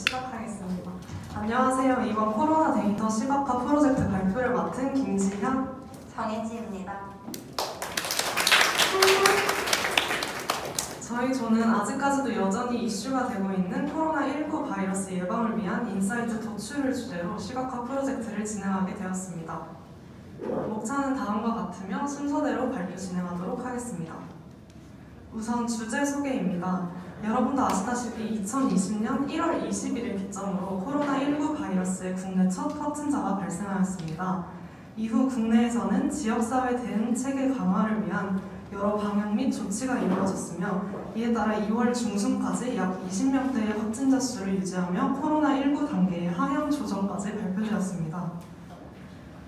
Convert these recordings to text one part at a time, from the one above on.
시작하겠습니다. 안녕하세요. 이번 코로나 데이터 시각화 프로젝트 발표를 맡은 김지현, 정혜지입니다. 저희 조는 아직까지도 여전히 이슈가 되고 있는 코로나19 바이러스 예방을 위한 인사이트 도출을 주제로 시각화 프로젝트를 진행하게 되었습니다. 목차는 다음과 같으며 순서대로 발표 진행하도록 하겠습니다. 우선 주제 소개입니다. 여러분도 아시다시피 2020년 1월 20일을 기점으로 코로나19 바이러스의 국내 첫 확진자가 발생하였습니다. 이후 국내에서는 지역사회 대응 체계 강화를 위한 여러 방역 및 조치가 이루어졌으며 이에 따라 2월 중순까지 약 20명대의 확진자 수를 유지하며 코로나19 단계의 하향 조정까지 발표되었습니다.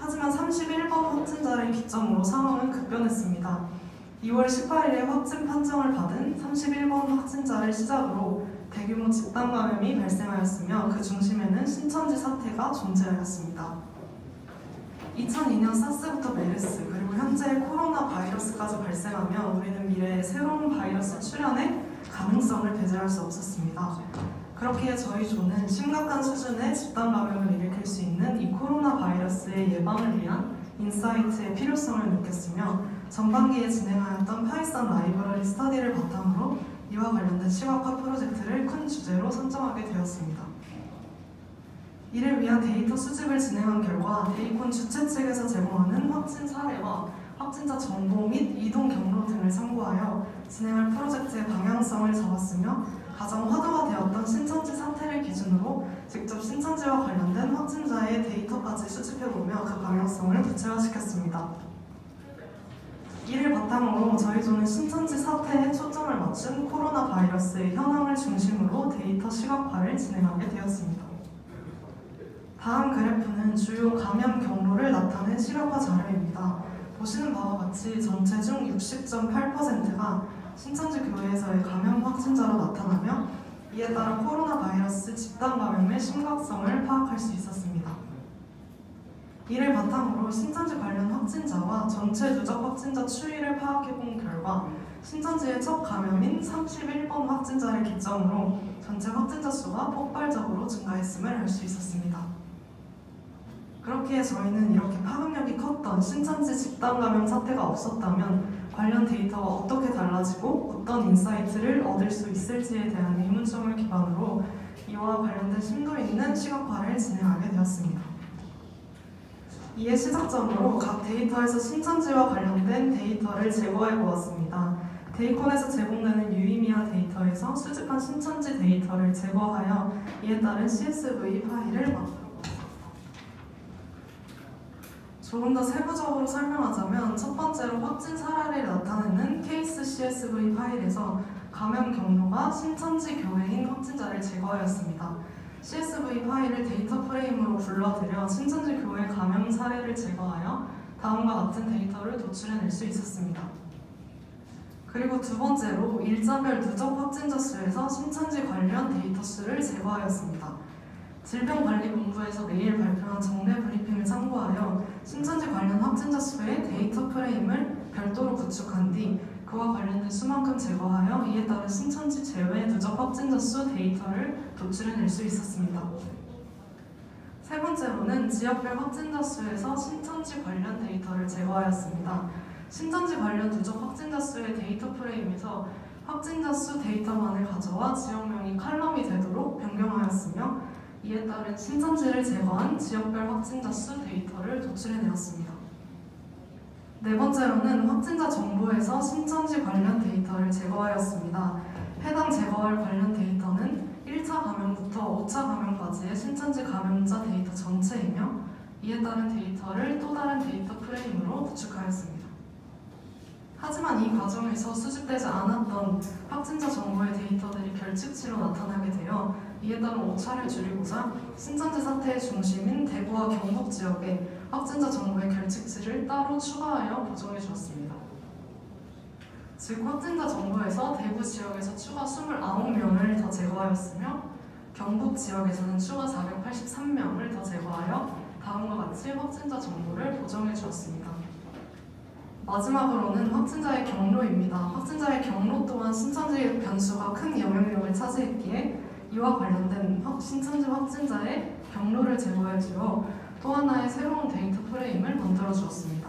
하지만 31번 확진자를 기점으로 상황은 급변했습니다. 2월 18일에 확진 판정을 받은 31번 확진자를 시작으로 대규모 집단 감염이 발생하였으며 그 중심에는 신천지 사태가 존재하였습니다. 2002년 사스부터 메르스 그리고 현재 코로나 바이러스까지 발생하며 우리는 미래의 새로운 바이러스 출현의 가능성을 배제할 수 없었습니다. 그렇기에 저희 조는 심각한 수준의 집단 감염을 일으킬 수 있는 이 코로나 바이러스의 예방을 위한 인사이트의 필요성을 느꼈으며 전반기에 진행하였던 파이썬 라이브러리 스터디를 바탕으로 이와 관련된 시각화 프로젝트를 큰 주제로 선정하게 되었습니다. 이를 위한 데이터 수집을 진행한 결과 데이콘 주최 측에서 제공하는 확진 사례와 확진자 정보 및 이동 경로 등을 참고하여 진행할 프로젝트의 방향성을 잡았으며 가장 화두가 되었던 신천지 사태를 기준으로 직접 신천지와 관련된 확진자의 데이터까지 수집해보며 그 방향성을 구체화시켰습니다. 이를 바탕으로 저희 조는 신천지 사태에 초점을 맞춘 코로나 바이러스의 현황을 중심으로 데이터 시각화를 진행하게 되었습니다. 다음 그래프는 주요 감염 경로를 나타낸 시각화 자료입니다. 보시는 바와 같이 전체 중 60.8%가 신천지 교회에서의 감염 확진자로 나타나며 이에 따라 코로나 바이러스 집단 감염의 심각성을 파악할 수 있었습니다. 이를 바탕으로 신천지 관련 확진자와 전체 누적 확진자 추이를 파악해본 결과 신천지의 첫 감염인 31번 확진자를 기점으로 전체 확진자 수가 폭발적으로 증가했음을 알 수 있었습니다. 그렇기에 저희는 이렇게 파급력이 컸던 신천지 집단 감염 사태가 없었다면 관련 데이터가 어떻게 달라지고 어떤 인사이트를 얻을 수 있을지에 대한 의문점을 기반으로 이와 관련된 심도 있는 시각화를 진행하게 되었습니다. 이에 시작점으로 각 데이터에서 신천지와 관련된 데이터를 제거해 보았습니다. 데이콘에서 제공되는 유의미화 데이터에서 수집한 신천지 데이터를 제거하여 이에 따른 CSV 파일을 만들어 조금 더 세부적으로 설명하자면 첫 번째로 확진 사례를 나타내는 케이스 CSV 파일에서 감염 경로가 신천지 교회인 확진자를 제거하였습니다. CSV 파일을 데이터 프레임으로 불러들여 신천지 교회 감염 사례를 제거하여 다음과 같은 데이터를 도출해낼 수 있었습니다. 그리고 두 번째로 일자별 누적 확진자 수에서 신천지 관련 데이터 수를 제거하였습니다. 질병관리본부에서 매일 발표한 정례 브리핑을 참고하여 신천지 관련 확진자 수의 데이터 프레임을 별도로 구축한 뒤 그와 관련된 수만큼 제거하여 이에 따른 신천지 제외 누적 확진자 수 데이터를 도출해낼 수 있었습니다. 세 번째로는 지역별 확진자 수에서 신천지 관련 데이터를 제거하였습니다. 신천지 관련 누적 확진자 수의 데이터 프레임에서 확진자 수 데이터만을 가져와 지역명이 칼럼이 되도록 변경하였으며 이에 따른 신천지를 제거한 지역별 확진자 수 데이터를 도출해내었습니다. 네 번째로는 확진자 정보에서 신천지 관련 데이터를 제거하였습니다. 해당 제거할 관련 데이터는 1차 감염부터 5차 감염까지의 신천지 감염자 데이터 전체이며 이에 따른 데이터를 또 다른 데이터 프레임으로 구축하였습니다. 하지만 이 과정에서 수집되지 않았던 확진자 정보의 데이터들이 결측치로 나타나게 되어 이에 따른 오차를 줄이고자 신천지 사태의 중심인 대구와 경북 지역에 확진자 정보의 결측치를 따로 추가하여 보정해 주었습니다. 즉 확진자 정보에서 대구 지역에서 추가 29명을 더 제거하였으며 경북 지역에서는 추가 483명을 더 제거하여 다음과 같이 확진자 정보를 보정해 주었습니다. 마지막으로는 확진자의 경로입니다. 확진자의 경로 또한 신천지 변수가 큰 영향력을 차지했기에 이와 관련된 신천지 확진자의 경로를 제거해주어 또 하나의 새로운 데이터 프레임을 만들어 주었습니다.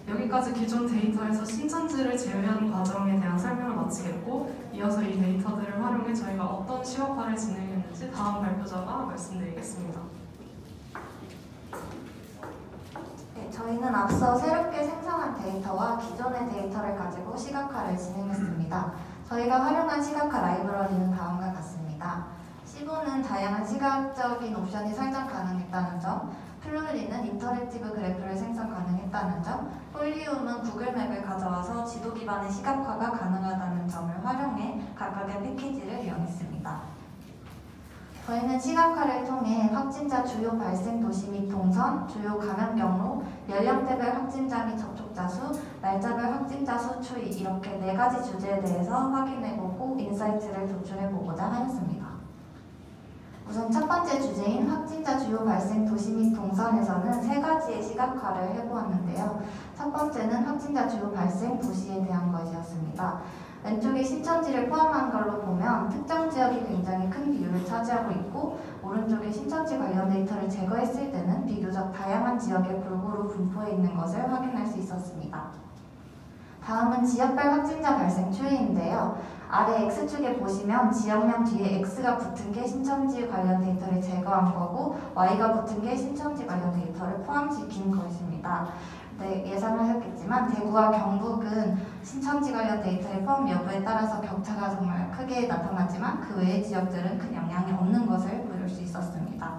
여기까지 기존 데이터에서 신천지를 제외한 과정에 대한 설명을 마치겠고, 이어서 이 데이터들을 활용해 저희가 어떤 시각화를 진행했는지 다음 발표자가 말씀드리겠습니다. 네, 저희는 앞서 새롭게 생성한 데이터와 기존의 데이터를 가지고 시각화를 진행했습니다. 저희가 활용한 시각화 라이브러리는 다음과 같습니다. 시보는 다양한 시각적인 옵션이 설정 가능했다는 점, 플루리는 인터랙티브 그래프를 생성 가능했다는 점, 폴리움은 구글맵을 가져와서 지도 기반의 시각화가 가능하다는 점을 활용해 각각의 패키지를 이용했습니다. 저희는 시각화를 통해 확진자 주요 발생 도시 및 동선, 주요 감염 경로, 연령대별 확진자 및 접촉자 수, 날짜별 확진자 수 추이 이렇게 4가지 주제에 대해서 확인해보고 인사이트를 도출해보고자 하였습니다. 우선 첫 번째 주제인 확진자 주요 발생 도시 및 동선에서는 3가지의 시각화를 해보았는데요. 첫 번째는 확진자 주요 발생 도시에 대한 것이었습니다. 왼쪽에 신천지를 포함한 걸로 보면 특정 지역이 굉장히 큰 비율을 차지하고 있고, 오른쪽에 신천지 관련 데이터를 제거했을 때는 비교적 다양한 지역에 골고루 분포해 있는 것을 확인할 수 있었습니다. 다음은 지역별 확진자 발생 추이인데요. 아래 X축에 보시면 지역명 뒤에 X가 붙은 게 신천지 관련 데이터를 제거한 거고, Y가 붙은 게 신천지 관련 데이터를 포함시킨 것입니다. 네, 예상하셨겠지만 대구와 경북은 신천지 관련 데이터의 포함 여부에 따라서 격차가 정말 크게 나타나지만 그 외의 지역들은 큰 영향이 없는 것을 볼 수 있었습니다.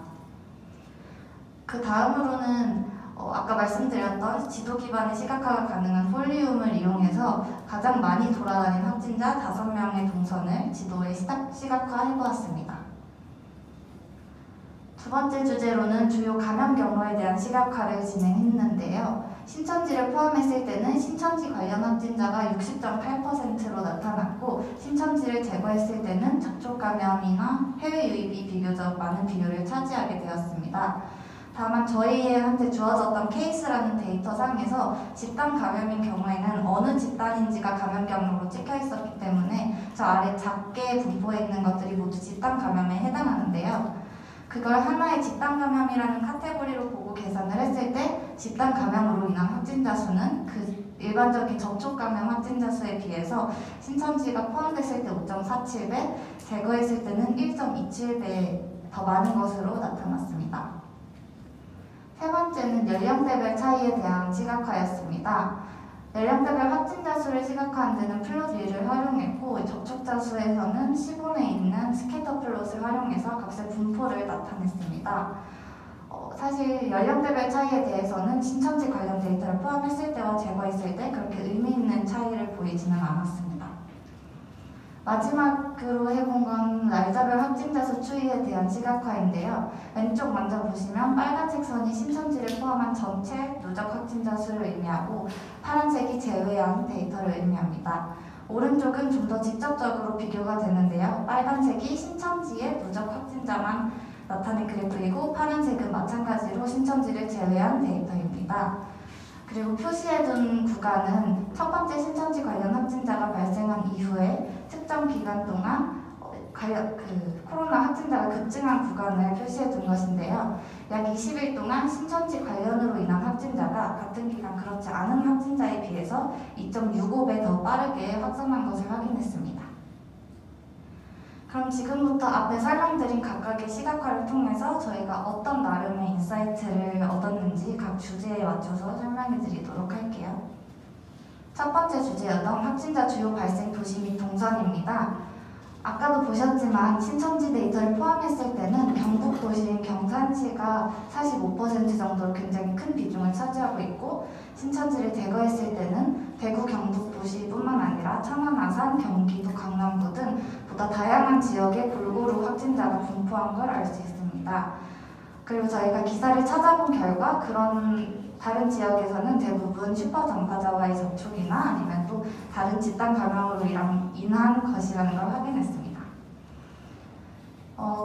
그 다음으로는 아까 말씀드렸던 지도 기반의 시각화가 가능한 폴리움을 이용해서 가장 많이 돌아다닌 확진자 5명의 동선을 지도에 시각화해보았습니다. 두 번째 주제로는 주요 감염 경로에 대한 시각화를 진행했는데요. 신천지를 포함했을 때는 신천지 관련 확진자가 60.8%로 나타났고, 신천지를 제거했을 때는 접촉 감염이나 해외 유입이 비교적 많은 비율을 차지하게 되었습니다. 다만 저희한테 주어졌던 케이스라는 데이터상에서 집단 감염인 경우에는 어느 집단인지가 감염 경로로 찍혀 있었기 때문에 저 아래 작게 분포해 있는 것들이 모두 집단 감염에 해당하는데요. 그걸 하나의 집단 감염이라는 카테고리로 보고 계산을 했을 때 집단 감염으로 인한 확진자 수는 그 일반적인 접촉 감염 확진자 수에 비해서 신천지가 포함됐을 때 5.47배, 제거했을 때는 1.27배 더 많은 것으로 나타났습니다. 세 번째는 연령대별 차이에 대한 시각화였습니다. 연령대별 확진자 수를 시각화한 데는 플롯2를 활용했고, 접촉자 수에서는 시본에 있는 스캐터 플롯을 활용해서 값의 분포를 나타냈습니다. 사실 연령대별 차이에 대해서는 신천지 관련 데이터를 포함했을 때와 제거했을 때 그렇게 의미 있는 차이를 보이지는 않았습니다. 마지막으로 해본 건 날짜별 확진자 수 추이에 대한 시각화인데요. 왼쪽 먼저 보시면 빨간색 선이 신천지를 포함한 전체 누적 확진자 수를 의미하고, 파란색이 제외한 데이터를 의미합니다. 오른쪽은 좀 더 직접적으로 비교가 되는데요. 빨간색이 신천지의 누적 확진자만 나타낸 그래프이고, 파란색은 마찬가지로 신천지를 제외한 데이터입니다. 그리고 표시해둔 구간은 첫 번째 신천지 관련 확진자가 발생한 이후에 특정 기간 동안 코로나 확진자가 급증한 구간을 표시해둔 것인데요. 약 20일 동안 신천지 관련으로 인한 확진자가 같은 기간 그렇지 않은 확진자에 비해서 2.65배 더 빠르게 확산한 것을 확인했습니다. 그럼 지금부터 앞에 설명드린 각각의 시각화를 통해서 저희가 어떤 나름의 인사이트를 얻었는지 각 주제에 맞춰서 설명해 드리도록 할게요. 첫 번째 주제였던 확진자 주요 발생 도시 및 동선입니다. 아까도 보셨지만 신천지 데이터를 포함했을 때는 경북 도시인 경산시가 45% 정도로 굉장히 큰 비중을 차지하고 있고, 신천지를 제거했을 때는 대구, 경북 도시뿐만 아니라 천안, 아산, 경기도, 강남구 등 보다 다양한 지역에 골고루 확진자가 분포한 걸 알 수 있습니다. 그리고 저희가 기사를 찾아본 결과 그런 다른 지역에서는 대부분 슈퍼 전파자와의 접촉이나 아니면 또 다른 집단 감염으로 인한 것이라는 걸 확인했습니다.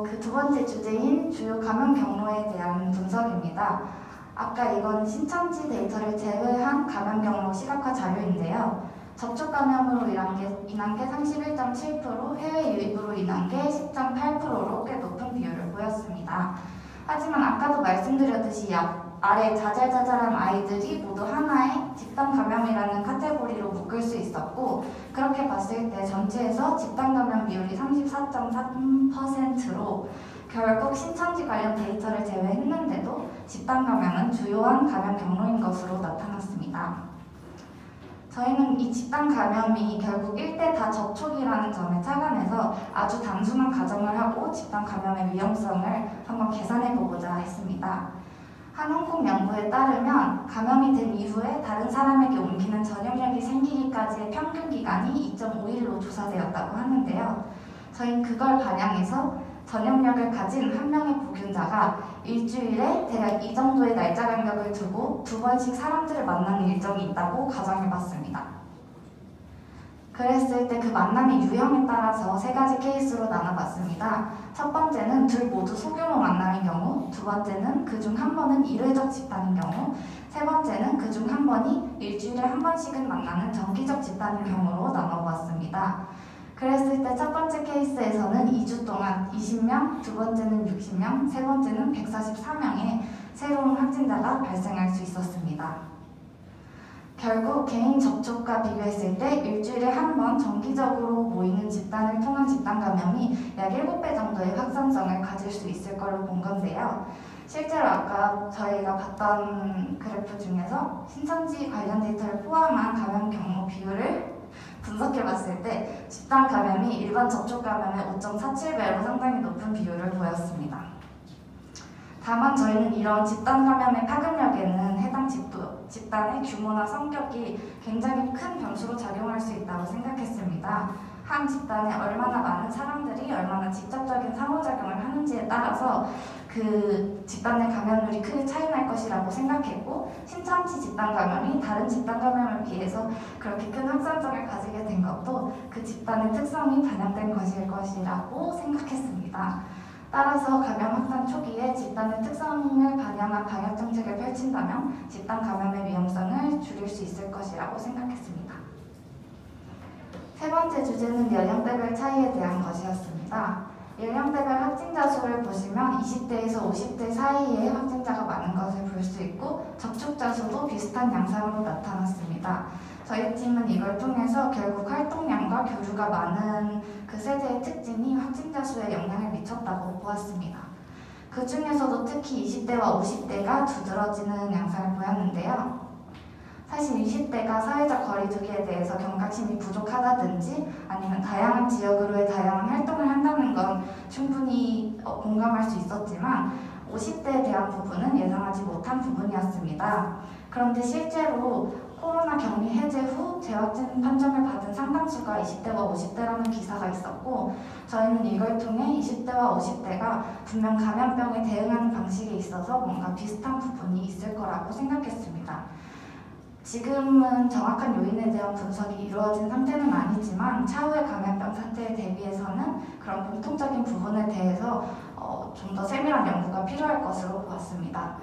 그 두 번째 주제인 주요 감염 경로에 대한 분석입니다. 아까 이건 신천지 데이터를 제외한 감염 경로 시각화 자료인데요. 접촉 감염으로 인한 게 31.7%, 해외 유입으로 인한 게 10.8%로 말씀드렸듯이 아래 자잘자잘한 아이들이 모두 하나의 집단 감염이라는 카테고리로 묶을 수 있었고, 그렇게 봤을 때 전체에서 집단 감염 비율이 34.3%로 결국 신천지 관련 데이터를 제외했는데도 집단 감염은 주요한 감염 경로인 것으로 나타났습니다. 저희는 이 집단 감염이 결국 1대 다 접촉이라는 점에 착안해서 아주 단순한 가정을 하고 집단 감염의 위험성을 한번 계산해보고자 했습니다. 한 홍콩 연구에 따르면 감염이 된 이후에 다른 사람에게 옮기는 전염력이 생기기까지의 평균 기간이 2.5일로 조사되었다고 하는데요. 저희는 그걸 반영해서 전염력을 가진 한 명의 보균자가 일주일에 대략 이 정도의 날짜 간격을 두고 2번씩 사람들을 만나는 일정이 있다고 가정해봤습니다. 그랬을 때 그 만남의 유형에 따라서 3가지 케이스로 나눠봤습니다. 첫 번째는 둘 모두 소규모 만남인 경우, 두 번째는 그중 한 번은 일회적 집단인 경우, 세 번째는 그중 한 번이 일주일에 한 번씩은 만나는 정기적 집단인 경우로 나눠보았습니다. 그랬을 때 첫 번째 케이스에서는 2주 동안 20명, 두 번째는 60명, 세 번째는 144명의 새로운 확진자가 발생할 수 있었습니다. 결국 개인 접촉과 비교했을 때 일주일에 한 번 정기적으로 모이는 집단을 통한 집단 감염이 약 7배 정도의 확산성을 가질 수 있을 걸로 본 건데요. 실제로 아까 저희가 봤던 그래프 중에서 신천지 관련 데이터를 포함한 감염 경로 비율을 분석해봤을 때 집단 감염이 일반 접촉 감염의 5.47배로 상당히 높은 비율을 보였습니다. 다만 저희는 이런 집단 감염의 파급력에는 해당 집단의 규모나 성격이 굉장히 큰 변수로 작용할 수 있다고 생각했습니다. 한 집단에 얼마나 많은 사람들이 얼마나 직접적인 상호작용을 하는지에 따라서 그 집단의 감염률이 크게 차이날 것이라고 생각했고, 신천지 집단 감염이 다른 집단 감염에 비해서 그렇게 큰 확산성을 가지게 된 것도 그 집단의 특성이 반영된 것일 것이라고 생각했습니다. 따라서 감염 확산 초기에 집단의 특성을 반영한 방역 정책을 펼친다면 집단 감염의 위험성을 줄일 수 있을 것이라고 생각했습니다. 세 번째 주제는 연령대별 차이에 대한 것이었습니다. 연령대별 확진자 수를 보시면 20대에서 50대 사이에 확진자가 많은 것을 볼 수 있고, 접촉자 수도 비슷한 양상으로 나타났습니다. 저희 팀은 이걸 통해서 결국 활동량과 교류가 많은 그 세대의 특징이 확진자 수에 영향을 미쳤다고 보았습니다. 그 중에서도 특히 20대와 50대가 두드러지는 양상을 보였는데요. 사실 20대가 사회적 거리두기에 대해서 경각심이 부족하다든지 아니면 다양한 지역으로의 다양한 활동을 한다는 건 충분히 공감할 수 있었지만 50대에 대한 부분은 예상하지 못한 부분이었습니다. 그런데 실제로 코로나 격리 해제 후 재확진 판정을 받은 상당수가 20대와 50대라는 기사가 있었고, 저희는 이걸 통해 20대와 50대가 분명 감염병에 대응하는 방식에 있어서 뭔가 비슷한 부분이 있을 거라고 생각했습니다. 지금은 정확한 요인에 대한 분석이 이루어진 상태는 아니지만 차후의 감염병 사태에 대비해서는 그런 공통적인 부분에 대해서 좀 더 세밀한 연구가 필요할 것으로 보았습니다.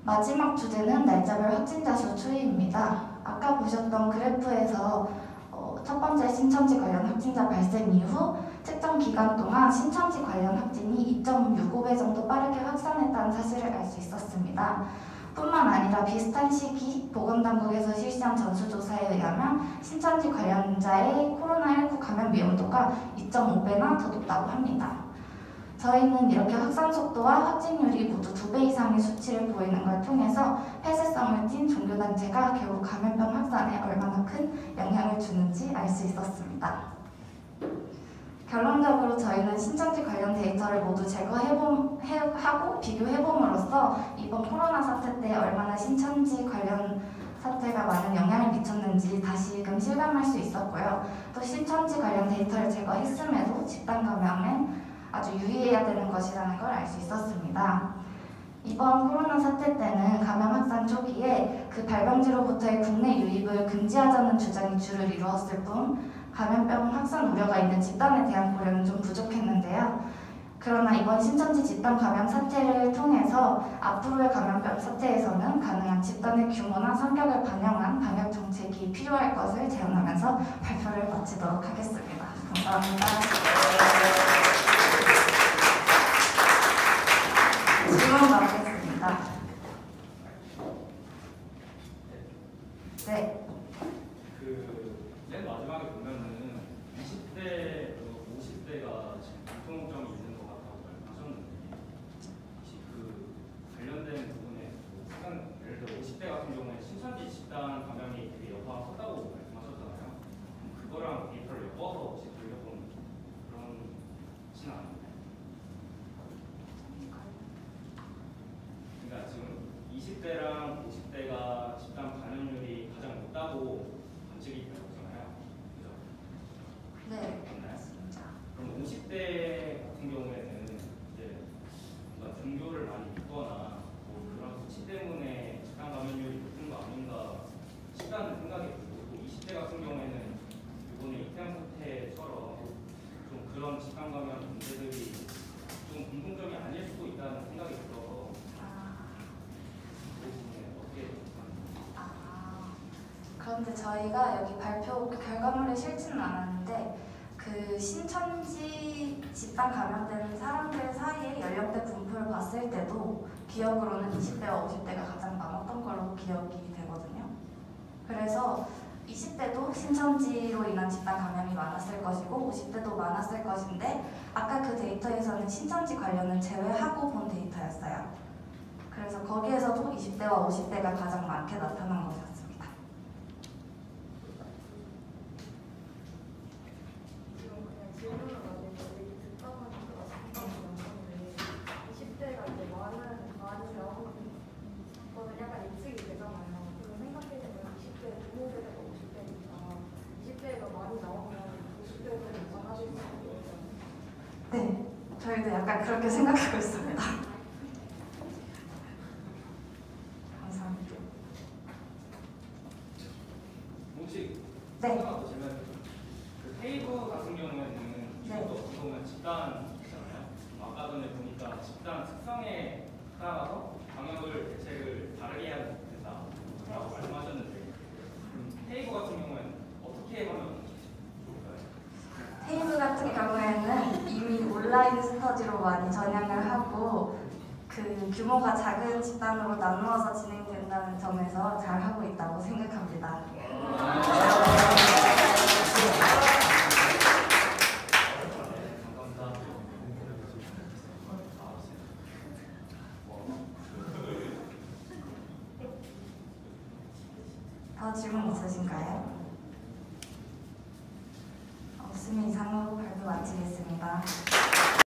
마지막 주제는 날짜별 확진자 수 추이입니다. 아까 보셨던 그래프에서 첫 번째 신천지 관련 확진자 발생 이후 특정 기간 동안 신천지 관련 확진이 2.65배 정도 빠르게 확산했다는 사실을 알 수 있었습니다. 뿐만 아니라 비슷한 시기 보건당국에서 실시한 전수조사에 의하면 신천지 관련자의 코로나19 감염 위험도가 2.5배나 더 높다고 합니다. 저희는 이렇게 확산 속도와 확진율이 모두 2배 이상의 수치를 보이는 걸 통해서 폐쇄성을 띤 종교단체가 결국 감염병 확산에 얼마나 큰 영향을 주는지 알 수 있었습니다. 결론적으로 저희는 신천지 관련 데이터를 모두 제거하고 비교해봄으로써 이번 코로나 사태 때 얼마나 신천지 관련 사태가 많은 영향을 미쳤는지 다시금 실감할 수 있었고요. 또 신천지 관련 데이터를 제거했음에도 집단 감염에 아주 유의해야 되는 것이라는 걸 알 수 있었습니다. 이번 코로나 사태 때는 감염 확산 초기에 그 발병지로부터의 국내 유입을 금지하자는 주장이 주를 이루었을 뿐 감염병 확산 우려가 있는 집단에 대한 고려는 좀 부족했는데요. 그러나 이번 신천지 집단 감염 사태를 통해서 앞으로의 감염병 사태에서는 가능한 집단의 규모나 성격을 반영한 방역 정책이 필요할 것을 제안하면서 발표를 마치도록 하겠습니다. 감사합니다. 그렇진 않은데. 그러니까 지금 20대랑 50대가 집단 감염률이 가장 높다고 관측이 되었잖아요. 그죠? 네, 맞나요? 맞습니다. 그럼 50대 같은 경우에는 이제 뭔가 종교를 많이 믿거나 뭐 그런 수치 때문에 집단 감염률이 높은 거 아닌가 싶다는 생각이 들고, 또 20대 같은 경우에는 이번에 이태원 사태처럼 좀 그런 집단 감염 문제들이 좀 공통점이 아닐 수도 있다는 생각이 들어서 그 부분에 어떻게 생각하세요? 그런데 저희가 여기 발표 결과물에 실지는 않았는데 그 신천지 집단 감염된 사람들 사이의 연령대 분포를 봤을 때도 기억으로는 20대와 50대가 가장 많았던 걸로 기억이 되거든요. 그래서 20대도 신천지로 인한 집단 감염이 많았을 것이고 50대도 많았을 것인데 아까 그 데이터에서는 신천지 관련은 제외하고 본 데이터였어요. 그래서 거기에서도 20대와 50대가 가장 많게 나타난 것이었습니다. 지금 그냥 질문을 가지고 얘기 듣다 보니까 잠깐 나왔는데 20대가 이제 많이 나오는 거는 약간 예측이 되잖아요. 그럼 생각해보면 20대 부모 세대가 50대니까 20대가 많이 나오면 50대도 많아질 수 있는 거잖아요. 네, 저희도 약간 그렇게 생각하고 있습니다. 감사합니다. 혹시 네. 하나 더 질문 그 테이블 같은 경우에는 네. 주로 어떻게 보면 집단이잖아요. 아까 전에 보니까 집단 특성에 따라서 방역을 대책을 다르게 해야 된다라고 말씀하셨는데, 그럼 테이블 같은 경우에는 어떻게 하면 좋을까요? 테이블 같은 경우에는 이미 온라인 스터디로 많이 전향을 하고 그 규모가 작은 집단으로 나누어서 진행된다는 점에서 잘 하고 있다고 생각합니다. 더 질문 있으신가요? 없으면 이상으로 발표 마치겠습니다.